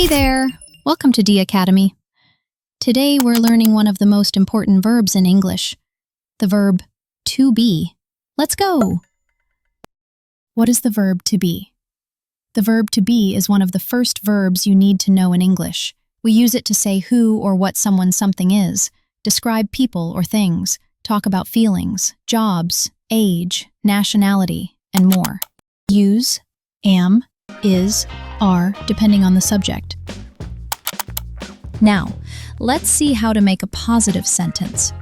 Hey there! Welcome to Diacademy. Today we're learning one of the most important verbs in English, the verb to be. Let's go! What is the verb to be? The verb to be is one of the first verbs you need to know in English. We use it to say who or what something is, describe people or things, talk about feelings, jobs, age, nationality, and more. Use am, is, are, depending on the subject. Now, let's see how to make a positive sentence.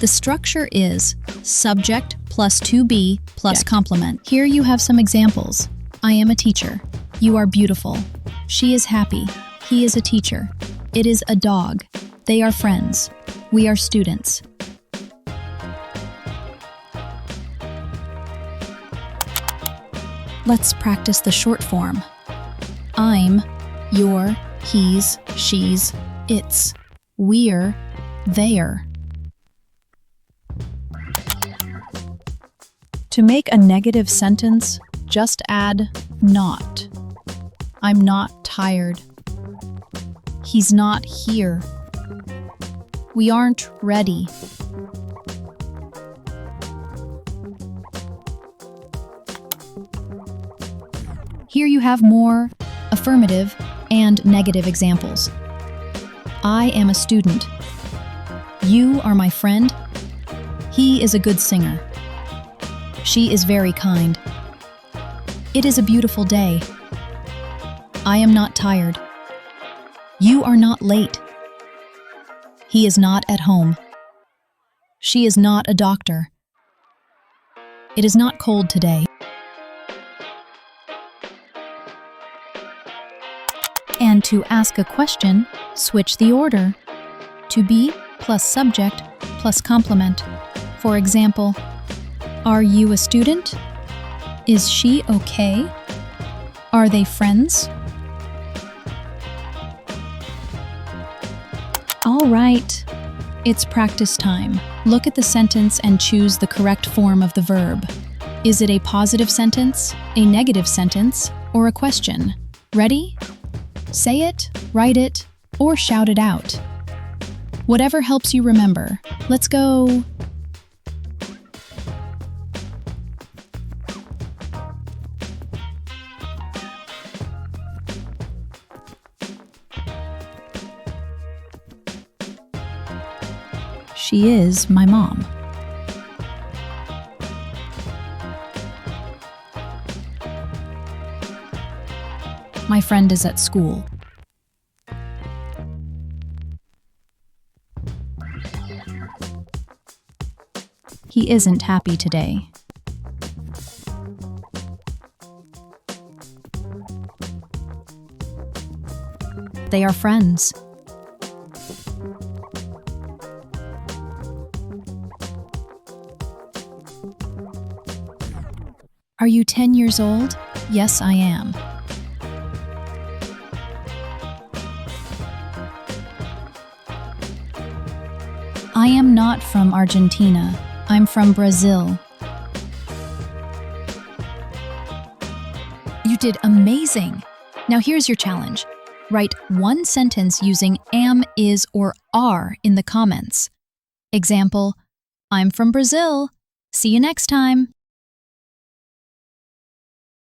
The structure is subject plus to be plus complement. Here you have some examples. I am a teacher. You are beautiful. She is happy. He is a teacher. It is a dog. They are friends. We are students. Let's practice the short form. I'm, you're, he's, she's, it's, we're, they're. To make a negative sentence, just add not. I'm not tired. He's not here. We aren't ready. Here you have more affirmative and negative examples. I am a student. You are my friend. He is a good singer. She is very kind. It is a beautiful day. I am not tired. You are not late. He is not at home. She is not a doctor. It is not cold today. And to ask a question, switch the order. To be plus subject plus complement. For example, are you a student? Is she okay? Are they friends? All right, it's practice time. Look at the sentence and choose the correct form of the verb. Is it a positive sentence, a negative sentence, or a question? Ready? Say it, write it, or shout it out. Whatever helps you remember. Let's go. She is my mom. My friend is at school. He isn't happy today. They are friends. Are you 10 years old? Yes, I am. I am not from Argentina. I'm from Brazil. You did amazing! Now here's your challenge. Write one sentence using am, is, or are in the comments. Example, I'm from Brazil. See you next time.